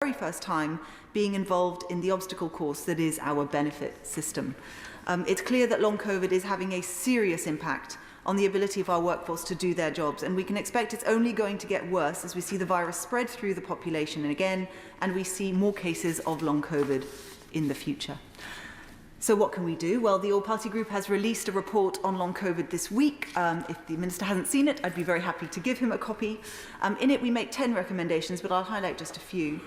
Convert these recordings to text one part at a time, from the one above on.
very first time being involved in the obstacle course that is our benefit system. It's clear that long COVID is having a serious impact on the ability of our workforce to do their jobs, and we can expect it's only going to get worse as we see the virus spread through the population and we see more cases of long COVID in the future. So what can we do? Well, the All-Party Group has released a report on long COVID this week. If the Minister hasn't seen it, I'd be very happy to give him a copy. In it, we make 10 recommendations, but I'll highlight just a few.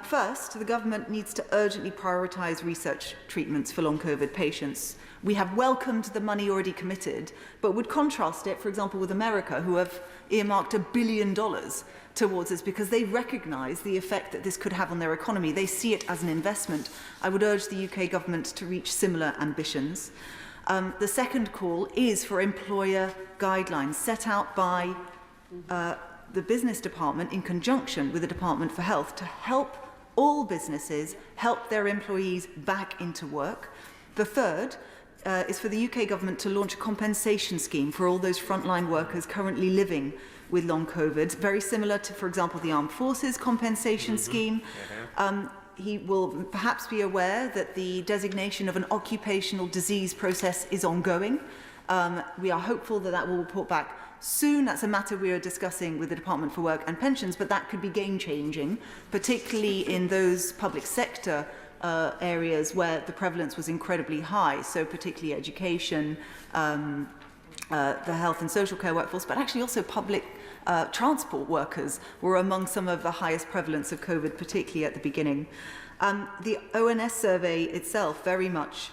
First, the government needs to urgently prioritise research treatments for long COVID patients. We have welcomed the money already committed, but would contrast it, for example, with America, who have earmarked $1 billion towards us because they recognise the effect that this could have on their economy. They see it as an investment. I would urge the UK government to reach similar ambitions. The second call is for employer guidelines set out by the Business Department in conjunction with the Department for Health to help all businesses help their employees back into work. The third is for the UK government to launch a compensation scheme for all those frontline workers currently living with long COVID, very similar to, for example, the Armed Forces compensation scheme. He will perhaps be aware that the designation of an occupational disease process is ongoing. We are hopeful that that will report back soon. That's a matter we are discussing with the Department for Work and Pensions, but that could be game-changing, particularly in those public sector areas where the prevalence was incredibly high, so particularly education, the health and social care workforce, but actually also public transport workers were among some of the highest prevalence of COVID, particularly at the beginning. The ONS survey itself very much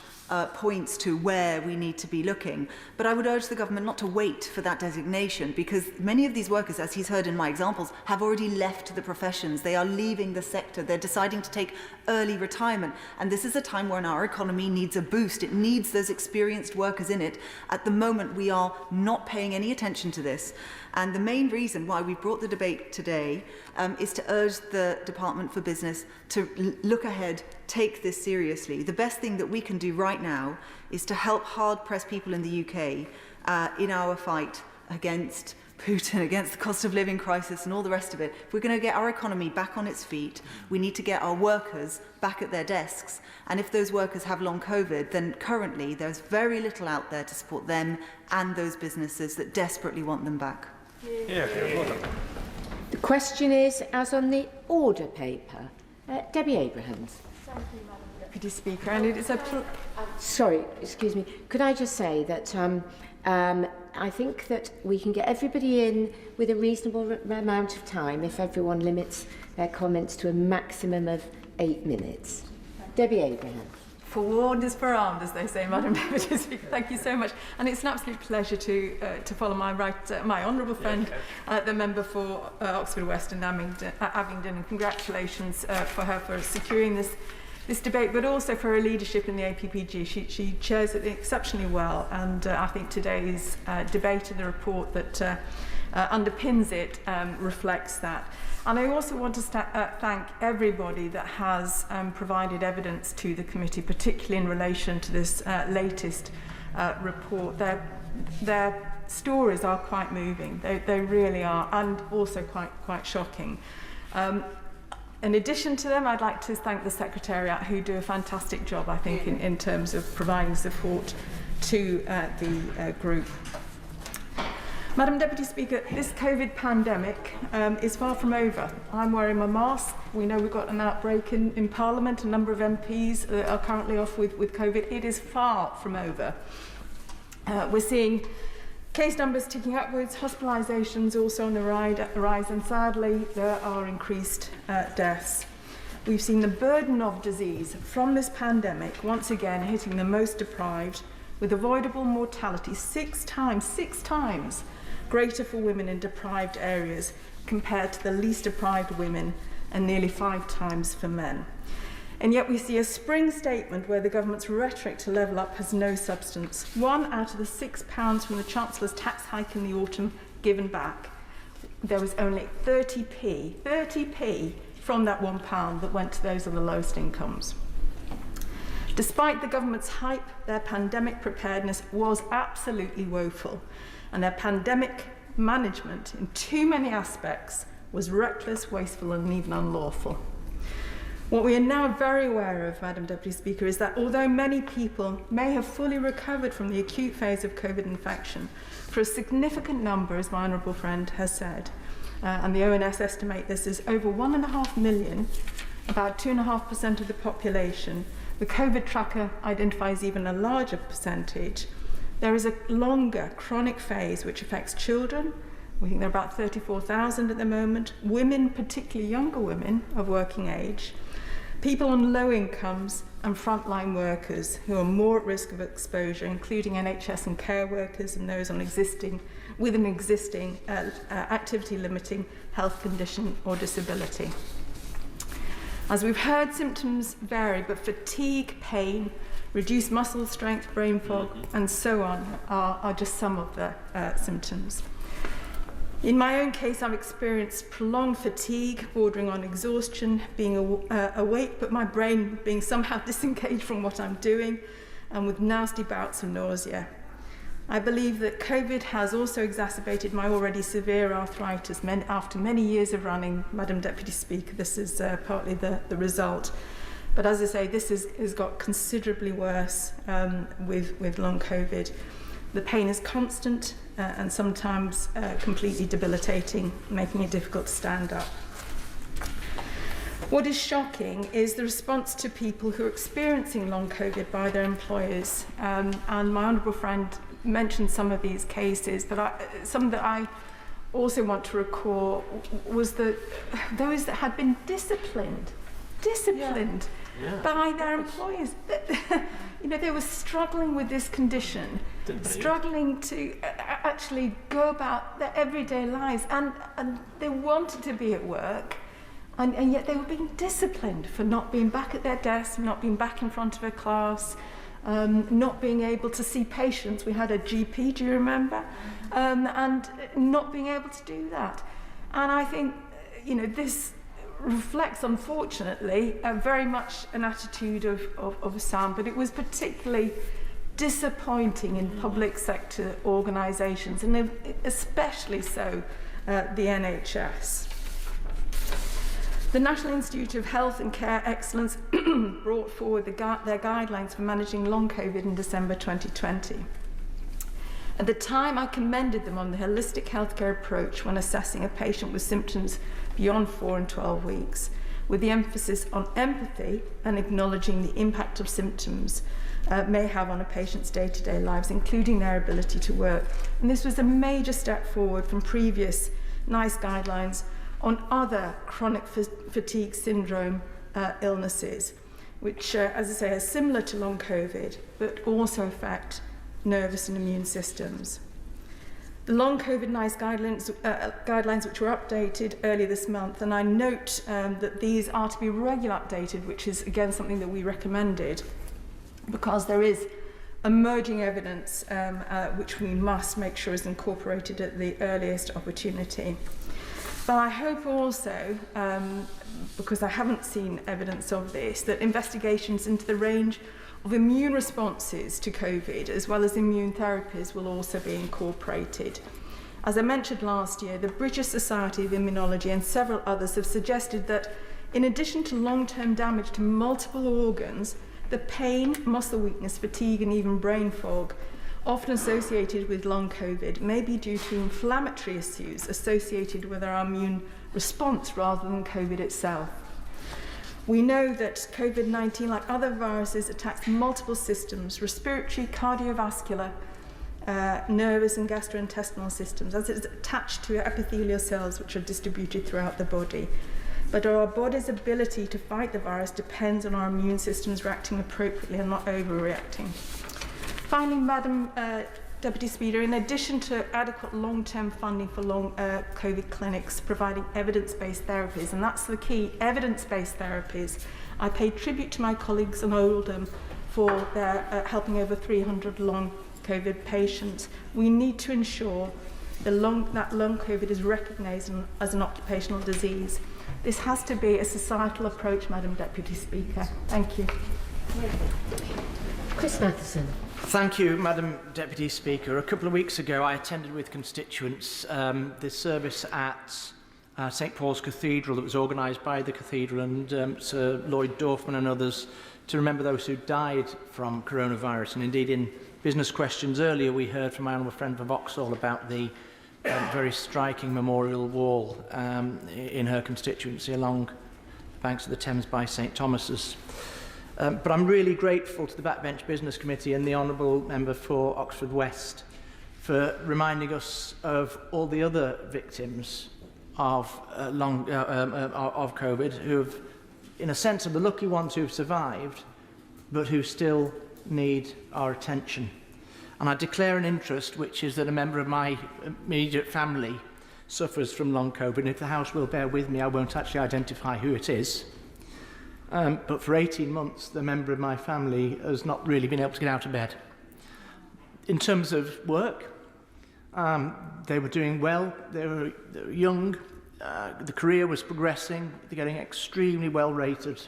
points to where we need to be looking. But I would urge the government not to wait for that designation, because many of these workers, as he's heard in my examples, have already left the professions. They are leaving the sector. They're deciding to take early retirement. And this is a time when our economy needs a boost. It needs those experienced workers in it. At the moment, we are not paying any attention to this. And the main reason why we brought the debate today is to urge the Department for Business to look ahead, take this seriously. The best thing that we can do right now is to help hard-pressed people in the UK in our fight against Putin, against the cost of living crisis and all the rest of it. If we're going to get our economy back on its feet, we need to get our workers back at their desks. And if those workers have long COVID, then currently there's very little out there to support them and those businesses that desperately want them back. Yeah, well done. The question is, as on the order paper, Debbie Abrahams. Thank you, Madam Deputy Speaker. And it is a sorry, excuse me. Could I just say that I think that we can get everybody in with a reasonable amount of time if everyone limits their comments to a maximum of 8 minutes. Debbie Abrahams. Forewarned is forearmed, as they say, Madam Deputy Speaker. Thank you so much. And it's an absolute pleasure to follow my my honourable friend, the member for Oxford West and Abingdon, and congratulations for her for securing this debate, but also for her leadership in the APPG. She chairs it exceptionally well, and I think today's debate and the report that underpins it reflects that. And I also want to thank everybody that has provided evidence to the committee, particularly in relation to this latest report. Their stories are quite moving. They really are, and also quite shocking. In addition to them, I'd like to thank the Secretariat, who do a fantastic job, I think, in terms of providing support to the group. Madam Deputy Speaker, this COVID pandemic is far from over. I'm wearing my mask. We know we've got an outbreak in Parliament. A number of MPs are currently off with COVID. It is far from over. We're seeing case numbers ticking upwards, hospitalisations also on the rise, and sadly there are increased deaths. We've seen the burden of disease from this pandemic once again hitting the most deprived, with avoidable mortality six times greater for women in deprived areas compared to the least deprived women, and nearly 5 times for men. And yet we see a spring statement where the government's rhetoric to level up has no substance. 1 out of the £6 from the Chancellor's tax hike in the autumn given back. There was only 30p from that £1 that went to those on the lowest incomes. Despite the government's hype, their pandemic preparedness was absolutely woeful, and their pandemic management in too many aspects was reckless, wasteful and even unlawful. What we are now very aware of, Madam Deputy Speaker, is that although many people may have fully recovered from the acute phase of COVID infection, for a significant number, as my honourable friend has said, and the ONS estimate this as over 1.5 million, about 2.5% of the population, the COVID tracker identifies even a larger percentage, there is a longer chronic phase which affects children. We think there are about 34,000 at the moment, women, particularly younger women of working age, people on low incomes and frontline workers who are more at risk of exposure, including NHS and care workers and those on with an existing activity-limiting health condition or disability. As we've heard, symptoms vary, but fatigue, pain, reduced muscle strength, brain fog, and so on are just some of the symptoms. In my own case, I've experienced prolonged fatigue, bordering on exhaustion, being awake, but my brain being somehow disengaged from what I'm doing, and with nasty bouts of nausea. I believe that COVID has also exacerbated my already severe arthritis after many years of running. Madam Deputy Speaker, this is partly the result. But as I say, this has got considerably worse with long COVID. The pain is constant and sometimes completely debilitating, making it difficult to stand up. What is shocking is the response to people who are experiencing long COVID by their employers. And my honourable friend mentioned some of these cases, but some that I also want to recall was that those that had been disciplined by their employers. You know, they were struggling with this condition, struggling to actually go about their everyday lives, and they wanted to be at work, and yet they were being disciplined for not being back at their desk, not being back in front of a class, not being able to see patients. We had a GP, do you remember? And not being able to do that. And I think, you know, this reflects, unfortunately, very much an attitude of SAM, but it was particularly disappointing in public sector organisations, and especially so the NHS. The National Institute of Health and Care Excellence brought forward their guidelines for managing long COVID in December 2020. At the time, I commended them on the holistic healthcare approach when assessing a patient with symptoms beyond 4 and 12 weeks, with the emphasis on empathy and acknowledging the impact of symptoms may have on a patient's day-to-day lives, including their ability to work. And this was a major step forward from previous NICE guidelines on other chronic fatigue syndrome illnesses, which, as I say, are similar to long COVID, but also affect nervous and immune systems. The long COVID NICE guidelines which were updated earlier this month, and I note that these are to be regularly updated, which is again something that we recommended, because there is emerging evidence which we must make sure is incorporated at the earliest opportunity. But I hope also, because I haven't seen evidence of this, that investigations into the range of immune responses to COVID, as well as immune therapies, will also be incorporated. As I mentioned last year, the British Society of Immunology and several others have suggested that in addition to long-term damage to multiple organs, the pain, muscle weakness, fatigue, and even brain fog often associated with long COVID may be due to inflammatory issues associated with our immune response rather than COVID itself. We know that COVID-19, like other viruses, attacks multiple systems: respiratory, cardiovascular, nervous and gastrointestinal systems, as it's attached to epithelial cells which are distributed throughout the body. But our body's ability to fight the virus depends on our immune systems reacting appropriately and not overreacting. Finally, Madam Deputy Speaker, in addition to adequate long-term funding for long COVID clinics providing evidence-based therapies, and that's the key, evidence-based therapies, I pay tribute to my colleagues in Oldham for their helping over 300 long COVID patients. We need to ensure that long COVID is recognised as an occupational disease. This has to be a societal approach, Madam Deputy Speaker. Thank you. Chris Matheson. Thank you, Madam Deputy Speaker. A couple of weeks ago, I attended with constituents the service at St Paul's Cathedral that was organised by the cathedral, and Sir Lloyd Dorfman and others, to remember those who died from coronavirus. And indeed, in business questions earlier, we heard from my honourable friend from Vauxhall about the very striking memorial wall in her constituency along the banks of the Thames by St Thomas's. But I'm really grateful to the Backbench Business Committee and the Honourable Member for Oxford West for reminding us of all the other victims of COVID, who have, in a sense, are the lucky ones who have survived, but who still need our attention. And I declare an interest, which is that a member of my immediate family suffers from long COVID, and if the House will bear with me, I won't actually identify who it is. But for 18 months, the member of my family has not really been able to get out of bed. In terms of work, they were doing well, they were young, the career was progressing, they're getting extremely well rated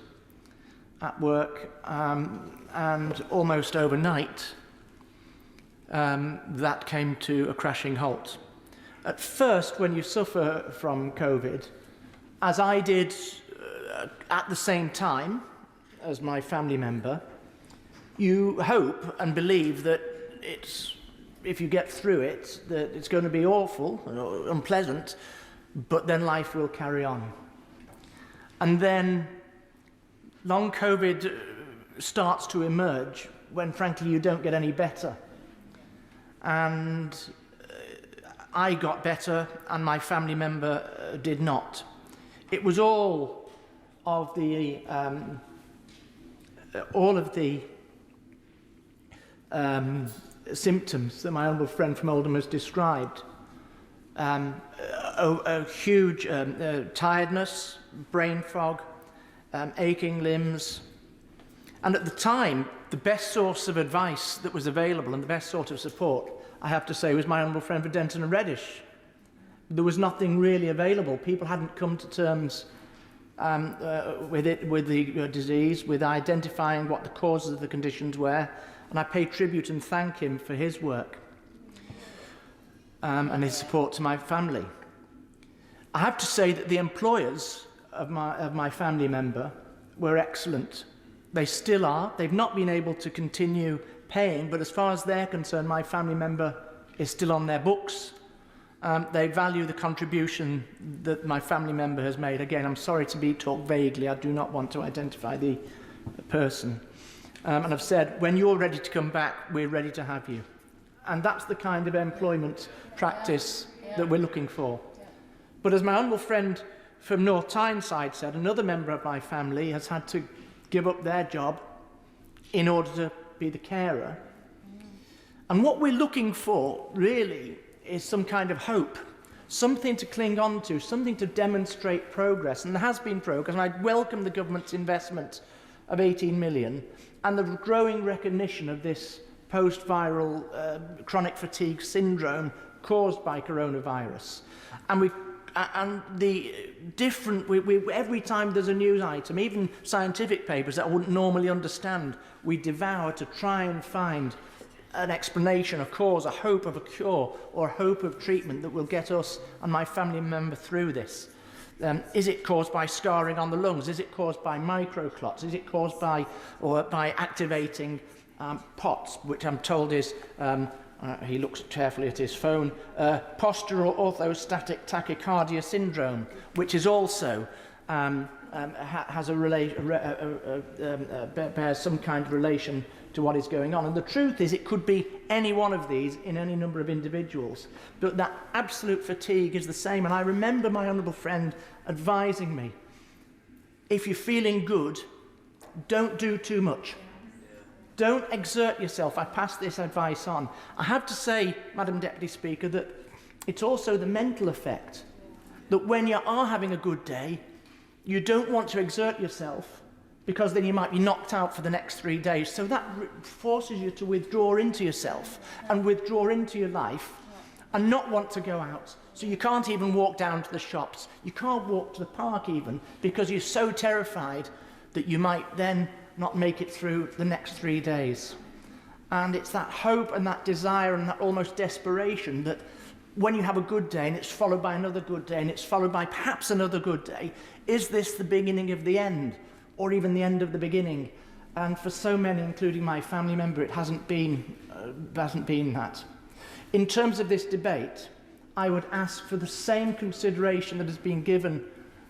at work, and almost overnight, that came to a crashing halt. At first, when you suffer from COVID, as I did at the same time as my family member, you hope and believe that if you get through it, that it's going to be awful or unpleasant, but then life will carry on. And then long COVID starts to emerge when, frankly, you don't get any better. And I got better, and my family member did not. It was all of the symptoms that my honourable friend from Oldham has described. A huge tiredness, brain fog, aching limbs. And at the time, the best source of advice that was available and the best sort of support, I have to say, was my honourable friend for Denton and Reddish. There was nothing really available. People hadn't come to terms with the disease, with identifying what the causes of the conditions were, and I pay tribute and thank him for his work and his support to my family. I have to say that the employers of my family member were excellent. They still are. They've not been able to continue paying, but as far as they're concerned, my family member is still on their books. They value the contribution that my family member has made. Again, I'm sorry to talk vaguely. I do not want to identify the person. And I've said, when you're ready to come back, we're ready to have you. And that's the kind of employment practice that we're looking for. But as my honourable friend from North Tyneside said, another member of my family has had to give up their job in order to be the carer. And what we're looking for, really, is some kind of hope, something to cling on to, something to demonstrate progress. And there has been progress, and I welcome the government's investment of 18 million and the growing recognition of this post-viral chronic fatigue syndrome caused by coronavirus. And every time there's a news item, even scientific papers that I wouldn't normally understand, we devour to try and find an explanation, a cause, a hope of a cure, or a hope of treatment that will get us and my family member through this. Is it caused by scarring on the lungs? Is it caused by microclots? Is it caused by activating POTS, which I'm told is, he looks carefully at his phone, postural orthostatic tachycardia syndrome, which is also has bears some kind of relation to what is going on. And the truth is, it could be any one of these in any number of individuals, but that absolute fatigue is the same. And I remember my honourable friend advising me, if you're feeling good, don't do too much. Don't exert yourself. I pass this advice on. I have to say, Madam Deputy Speaker, that it's also the mental effect, that when you are having a good day, you don't want to exert yourself, because then you might be knocked out for the next 3 days. So that forces you to withdraw into yourself and withdraw into your life and not want to go out. So you can't even walk down to the shops. You can't walk to the park even, because you're so terrified that you might then not make it through the next 3 days. And it's that hope and that desire and that almost desperation that when you have a good day and it's followed by another good day and it's followed by perhaps another good day, is this the beginning of the end or even the end of the beginning? And for so many, including my family member, it hasn't been that. In terms of this debate, I would ask for the same consideration that has been given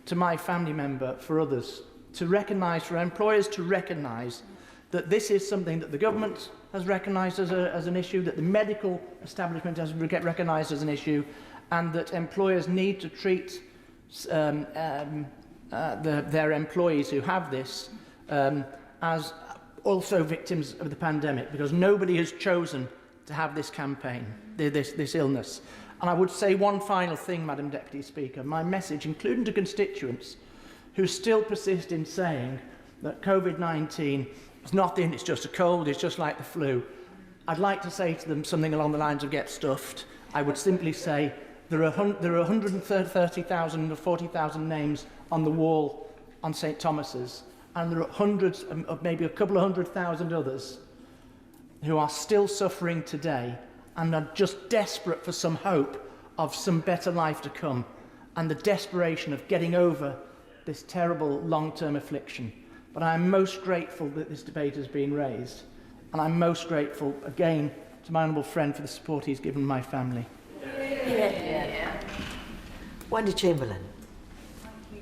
to my family member for others, to recognise, for employers to recognise that this is something that the government has recognised as an issue, that the medical establishment has recognised as an issue, and that employers need to treat their employees who have this as also victims of the pandemic, because nobody has chosen to have this campaign, this illness. And I would say one final thing, Madam Deputy Speaker. My message, including to constituents who still persist in saying that COVID-19 is nothing, it's just a cold, it's just like the flu. I'd like to say to them something along the lines of get stuffed. I would simply say there are 130,000 or 40,000 names on the wall on St Thomas's, and there are hundreds, of maybe a couple of 100,000 others who are still suffering today and are just desperate for some hope of some better life to come, and the desperation of getting over this terrible long-term affliction. But I am most grateful that this debate has been raised, and I'm most grateful again to my honourable friend for the support he's given my family. Wendy Chamberlain.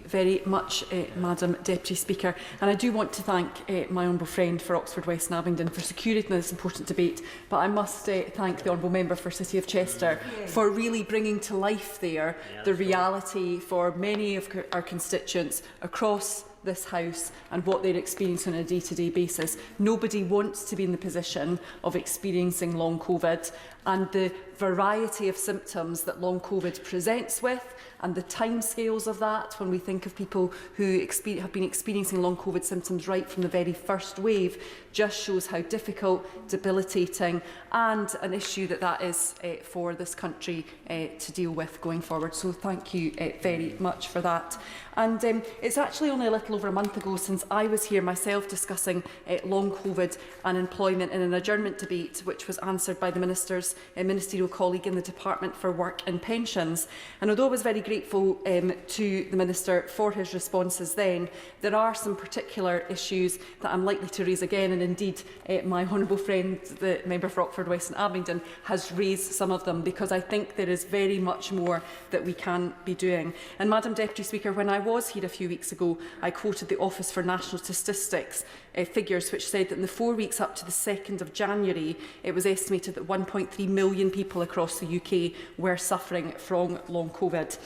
Very much, Madam Deputy Speaker, and I do want to thank my honourable friend for Oxford West and Abingdon for securing this important debate, but I must thank the honourable member for City of Chester for really bringing to life there the reality for many of our constituents across this House and what they're experiencing on a day-to-day basis. Nobody wants to be in the position of experiencing long COVID, and the variety of symptoms that long COVID presents with and the timescales of that, when we think of people who have been experiencing long COVID symptoms right from the very first wave, just shows how difficult, debilitating and an issue that is for this country to deal with going forward. So thank you very much for that. And it's actually only a little over a month ago since I was here myself discussing long COVID and employment in an adjournment debate, which was answered by the Minister's ministerial colleague in the Department for Work and Pensions. And although I was very grateful to the Minister for his responses then, there are some particular issues that I'm likely to raise again, and indeed my honourable friend, the member for Oxford West and Abingdon, has raised some of them, because I think there is very much more that we can be doing. And Madam Deputy Speaker, when I was here a few weeks ago, I quoted the Office for National Statistics figures, which said that in the 4 weeks up to the 2nd of January, it was estimated that 1.3 million people across the UK were suffering from long COVID.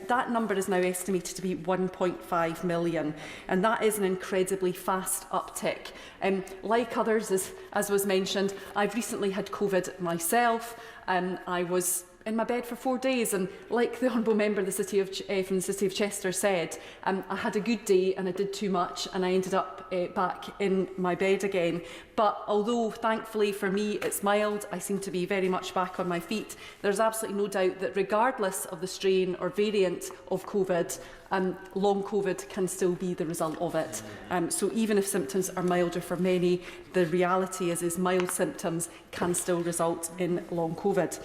That number is now estimated to be 1.5 million, and that is an incredibly fast uptick. Like others, as was mentioned, I've recently had COVID myself. I was in my bed for 4 days, and like the honourable member of the city of, from the City of Chester said, I had a good day and I did too much and I ended up back in my bed again. But although thankfully for me it's mild, I seem to be very much back on my feet, there's absolutely no doubt that regardless of the strain or variant of COVID, long COVID can still be the result of it. So even if symptoms are milder for many, the reality is mild symptoms can still result in long COVID.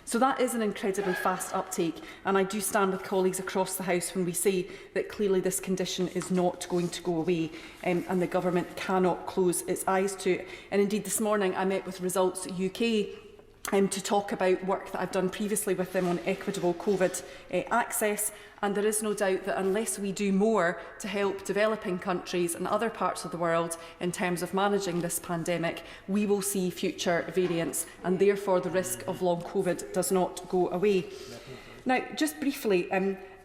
So that is an incredibly fast uptake, and I do stand with colleagues across the House when we say that clearly this condition is not going to go away, and the Government cannot close its eyes to it. And indeed this morning I met with Results UK to talk about work that I've done previously with them on equitable COVID access, and there is no doubt that unless we do more to help developing countries and other parts of the world in terms of managing this pandemic, we will see future variants, and therefore the risk of long COVID does not go away. Now, just briefly,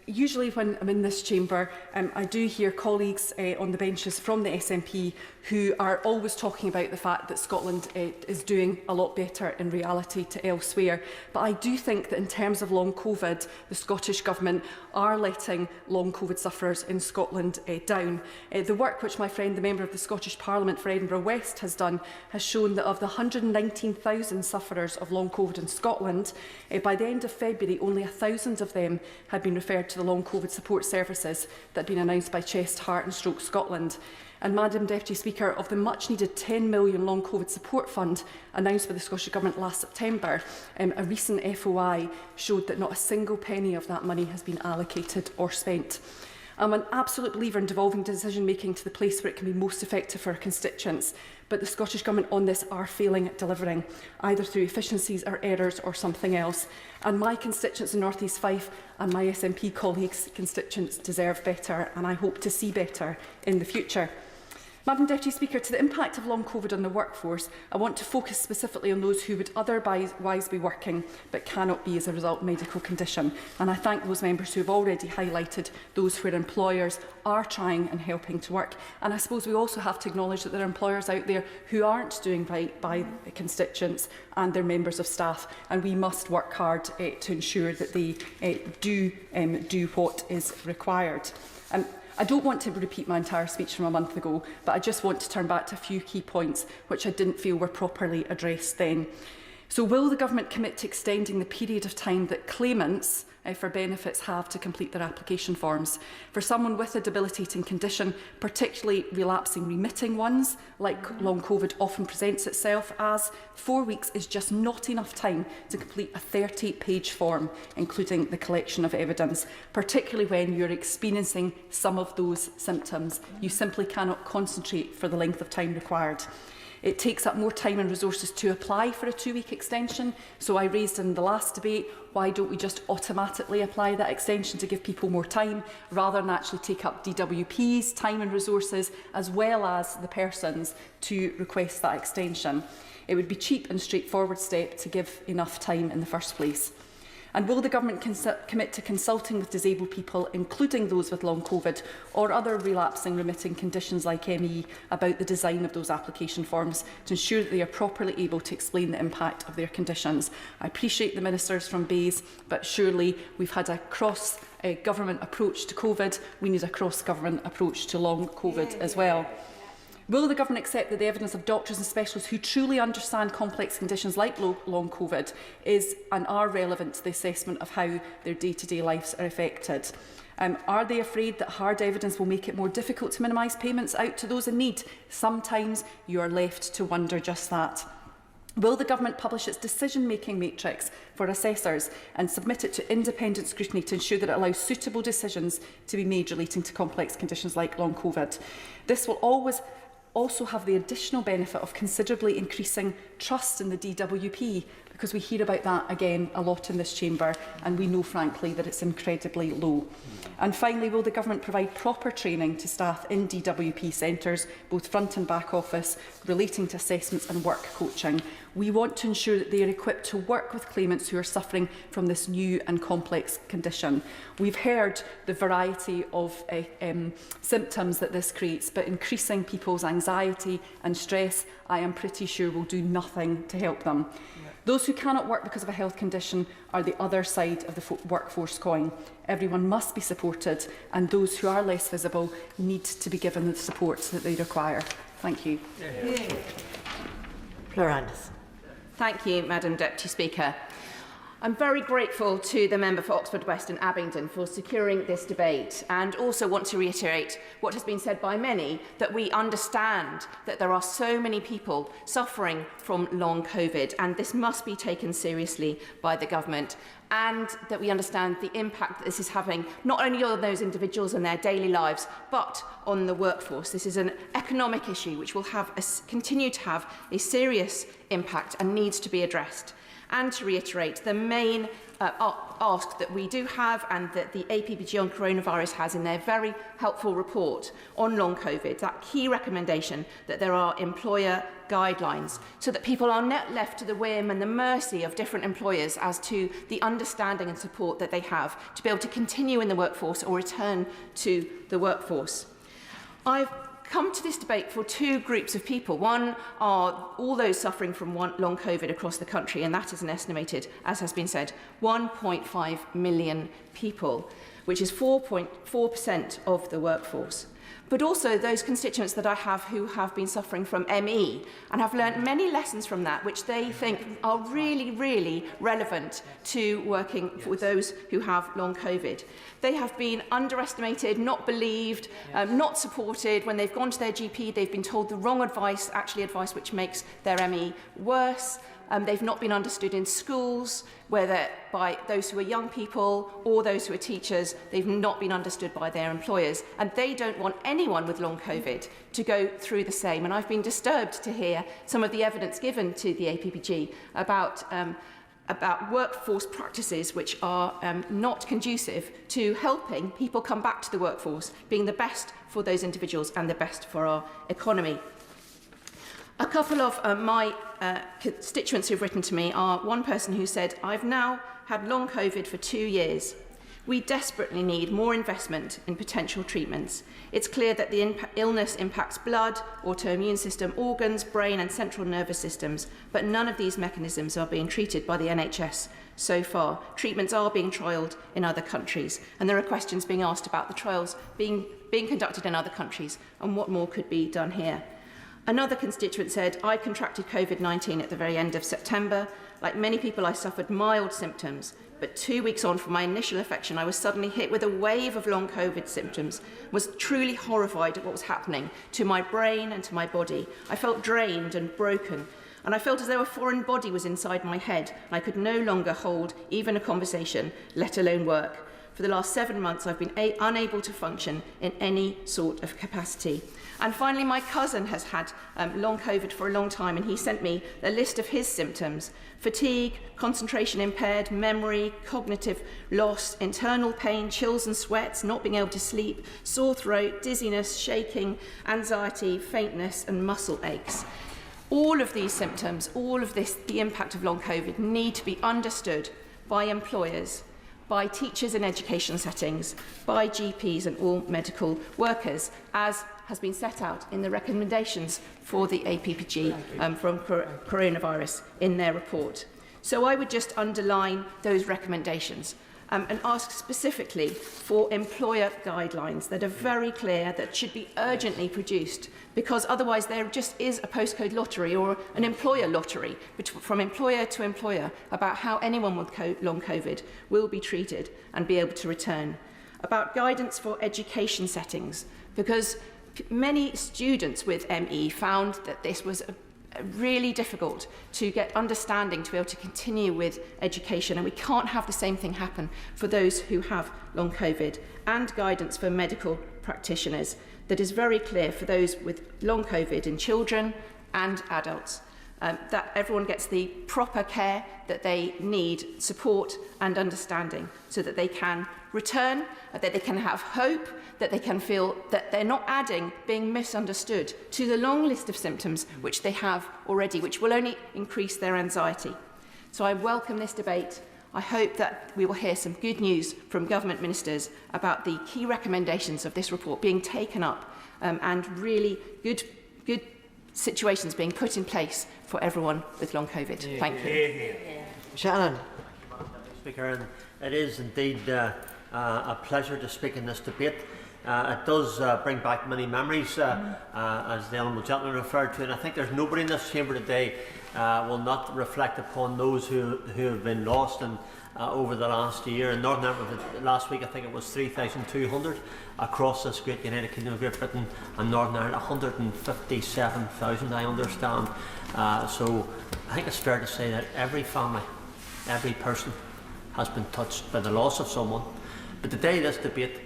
usually when I'm in this chamber, I do hear colleagues on the benches from the SNP who are always talking about the fact that Scotland is doing a lot better in reality to elsewhere. But I do think that in terms of long COVID, the Scottish Government are letting long COVID sufferers in Scotland down. The work which my friend, the member of the Scottish Parliament for Edinburgh West, has done has shown that of the 119,000 sufferers of long COVID in Scotland, by the end of February, only 1,000 of them had been referred to the long COVID support services that had been announced by Chest, Heart and Stroke Scotland. And, Madam Deputy Speaker, of the much-needed £10 million long COVID support fund announced by the Scottish Government last September, a recent FOI showed that not a single penny of that money has been allocated or spent. I'm an absolute believer in devolving decision-making to the place where it can be most effective for our constituents, but the Scottish Government on this are failing at delivering, either through efficiencies or errors or something else. And my constituents in North East Fife and my SNP colleagues' constituents deserve better, and I hope to see better in the future. Madam Deputy Speaker, to the impact of long COVID on the workforce, I want to focus specifically on those who would otherwise be working but cannot be as a result of medical condition. And I thank those members who have already highlighted those where employers are trying and helping to work. And I suppose we also have to acknowledge that there are employers out there who aren't doing right by the constituents and their members of staff, and we must work hard to ensure that they do what is required. I don't want to repeat my entire speech from a month ago, but I just want to turn back to a few key points which I didn't feel were properly addressed then. So will the Government commit to extending the period of time that claimants for benefits have to complete their application forms? For someone with a debilitating condition, particularly relapsing remitting ones, like long COVID often presents itself as, 4 weeks is just not enough time to complete a 30-page form, including the collection of evidence, particularly when you're experiencing some of those symptoms. You simply cannot concentrate for the length of time required. It takes up more time and resources to apply for a 2-week extension. So I raised in the last debate, why don't we just automatically apply that extension to give people more time, rather than actually take up DWP's time and resources, as well as the persons to request that extension. It would be a cheap and straightforward step to give enough time in the first place. And will the Government commit to consulting with disabled people, including those with long COVID or other relapsing remitting conditions like ME, about the design of those application forms to ensure that they are properly able to explain the impact of their conditions? I appreciate the ministers from Bays, but surely we've had a cross-government approach to COVID. We need a cross-government approach to long COVID as well. Will the Government accept that the evidence of doctors and specialists who truly understand complex conditions like long COVID is and are relevant to the assessment of how their day-to-day lives are affected? Are they afraid that hard evidence will make it more difficult to minimise payments out to those in need? Sometimes you are left to wonder just that. Will the Government publish its decision-making matrix for assessors and submit it to independent scrutiny to ensure that it allows suitable decisions to be made relating to complex conditions like long COVID? This will also have the additional benefit of considerably increasing trust in the DWP, because we hear about that again a lot in this chamber, and we know frankly that it's incredibly low. And finally, will the Government provide proper training to staff in DWP centres, both front and back office, relating to assessments and work coaching? We want to ensure that they are equipped to work with claimants who are suffering from this new and complex condition. We've heard the variety of symptoms that this creates, but increasing people's anxiety and stress, I am pretty sure, will do nothing to help them. Those who cannot work because of a health condition are the other side of the workforce coin. Everyone must be supported, and those who are less visible need to be given the support that they require. Thank you. Fleur Anderson. Thank you, Madam Deputy Speaker. I'm very grateful to the member for Oxford West and Abingdon for securing this debate, and also want to reiterate what has been said by many, that we understand that there are so many people suffering from long COVID, and this must be taken seriously by the Government, and that we understand the impact that this is having not only on those individuals and their daily lives, but on the workforce. This is an economic issue which will continue to have a serious impact and needs to be addressed. And to reiterate, the main ask that we do have, and that the APPG on coronavirus has in their very helpful report on long COVID, that key recommendation that there are employer guidelines, so that people are not left to the whim and the mercy of different employers as to the understanding and support that they have to be able to continue in the workforce or return to the workforce. I've come to this debate for two groups of people. One are all those suffering from long COVID across the country, and that is an estimated, as has been said, 1.5 million people. which is 4.4% of the workforce. But also those constituents that I have who have been suffering from ME and have learnt many lessons from that, which they think are really, really relevant to working with those who have long COVID. They have been underestimated, not believed, not supported. When they've gone to their GP, they've been told the wrong advice, actually advice which makes their ME worse. They've not been understood in schools, whether by those who are young people or those who are teachers. They've not been understood by their employers, and they don't want anyone with long COVID to go through the same. And I've been disturbed to hear some of the evidence given to the APPG about workforce practices which are not conducive to helping people come back to the workforce, being the best for those individuals and the best for our economy. A couple of my constituents who've written to me are one person who said, "I've now had long COVID for 2 years. We desperately need more investment in potential treatments. It's clear that the illness impacts blood, autoimmune system, organs, brain and central nervous systems, but none of these mechanisms are being treated by the NHS so far. Treatments are being trialled in other countries, and there are questions being asked about the trials being conducted in other countries and what more could be done here." Another constituent said, "I contracted COVID-19 at the very end of September. Like many people, I suffered mild symptoms, but 2 weeks on from my initial infection, I was suddenly hit with a wave of long COVID symptoms, was truly horrified at what was happening to my brain and to my body. I felt drained and broken, and I felt as though a foreign body was inside my head, and I could no longer hold even a conversation, let alone work. For the last 7 months, I've been unable to function in any sort of capacity." And finally, my cousin has had long COVID for a long time, and he sent me a list of his symptoms: fatigue, concentration impaired, memory, cognitive loss, internal pain, chills and sweats, not being able to sleep, sore throat, dizziness, shaking, anxiety, faintness and muscle aches. All of these symptoms, all of this, the impact of long COVID, need to be understood by employers, by teachers in education settings, by GPs and all medical workers, as has been set out in the recommendations for the APPG from coronavirus in their report. So I would just underline those recommendations and ask specifically for employer guidelines that are very clear, that should be urgently produced, because otherwise there just is a postcode lottery or an employer lottery from employer to employer about how anyone with long COVID will be treated and be able to return. About guidance for education settings, because many students with ME found that this was really difficult to get understanding to be able to continue with education, and we can't have the same thing happen for those who have long COVID. And guidance for medical practitioners that is very clear for those with long COVID in children and adults, that everyone gets the proper care that they need, support and understanding, so that they can return, that they can have hope, that they can feel that they're not adding being misunderstood to the long list of symptoms which they have already, which will only increase their anxiety. So I welcome this debate. I hope that we will hear some good news from government ministers about the key recommendations of this report being taken up and really good situations being put in place for everyone with long COVID. Thank you. Shannon. Speaker, and it is indeed a pleasure to speak in this debate. It does bring back many memories, as the Honourable Gentleman referred to, and I think there's nobody in this chamber today will not reflect upon those who have been lost over the last year. In Northern Ireland, last week I think it was 3,200 across this great United Kingdom of Great Britain, and Northern Ireland 157,000, I understand. So I think it's fair to say that every family, every person has been touched by the loss of someone. But today, this debate,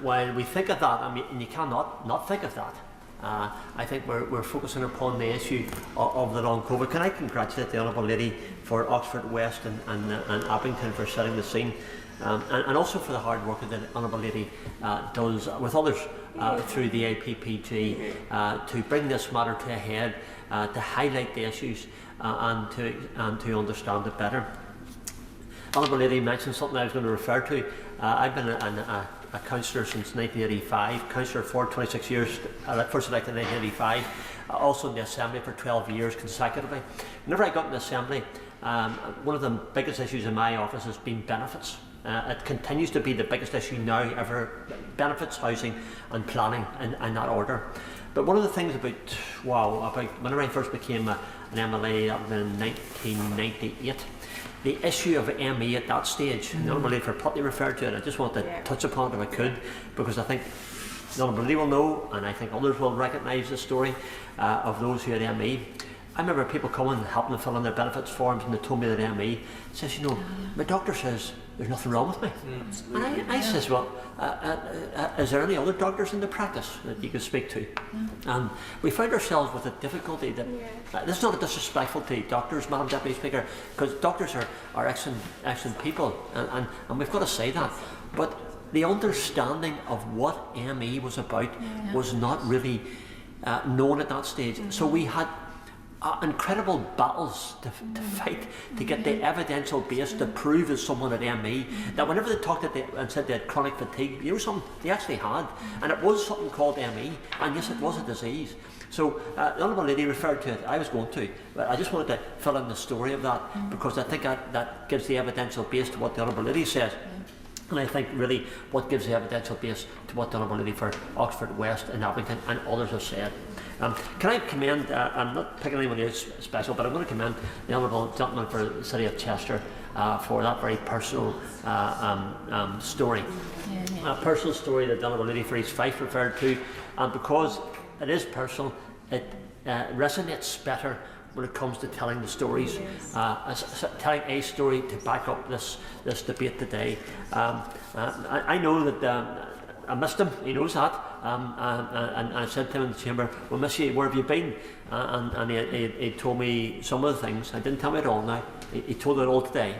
while we think of that, and you cannot not think of that, I think we're focusing upon the issue of the long COVID. Can I congratulate the Honourable Lady for Oxford West and Abington for setting the scene, and also for the hard work that the Honourable Lady does with others through the APPG to bring this matter to a head, to highlight the issues and to understand it better. Honourable Lady mentioned something I was going to refer to. I've been a councillor since 1985, councillor for 26 years, first elected in 1985, also in the Assembly for 12 years consecutively. Whenever I got in the Assembly, one of the biggest issues in my office has been benefits. It continues to be the biggest issue now ever, benefits, housing and planning in that order. But one of the things about whenever I first became an MLA in 1998, the issue of ME at that stage, the Honourable Lady for Putney referred to it, I just want to touch upon it if I could, because I think the Honourable Lady will know, and I think others will recognise the story of those who had ME. I remember people coming and helping them fill in their benefits forms, and they told me that ME says, you know, my doctor says there's nothing wrong with me. And I says, well, is there any other doctors in the practice that you could speak to? And we found ourselves with a difficulty that, this is not a disrespectful to doctors, Madam Deputy Speaker, because doctors are excellent people, and we've got to say that. But the understanding of what ME was about was not really known at that stage. So we had incredible battles to fight to get the evidential base to prove as someone had ME that whenever they talked and said they had chronic fatigue, you know something they actually had, and it was something called ME, and yes, it was a disease. So the Honourable Lady referred to it. I was going to, but I just wanted to fill in the story of that because I think that gives the evidential base to what the Honourable Lady says. And I think really what gives the evidential base to what the Honourable Lady for Oxford West and Abington and others have said. Can I commend, I'm not picking anyone else special, but I'm going to commend the Honourable Gentleman for the City of Chester for that very personal story. A personal story that the Honourable Lady for East Fife referred to, and because it is personal, it resonates better when it comes to telling the stories, telling a story to back up this debate today. I know that I missed him, he knows that, and I said to him in the chamber, well, miss you, where have you been? And he told me some of the things. I didn't tell me it all now. He told it all today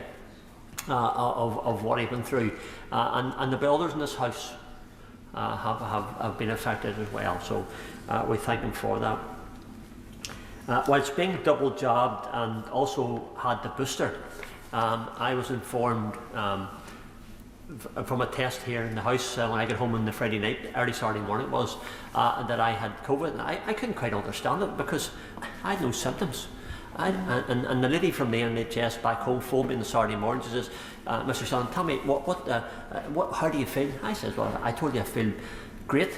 of what he'd been through. And there'll be others in this house have been affected as well, so we thank him for that. Whilst being double jobbed and also had the booster, I was informed from a test here in the house when I got home on the Friday night, early Saturday morning it was, that I had COVID. And I couldn't quite understand it because I had no symptoms. And the lady from the NHS back home phoned me on the Saturday morning. She says, Mr. Shannon, tell me, how do you feel? I says, well, I told you I feel great.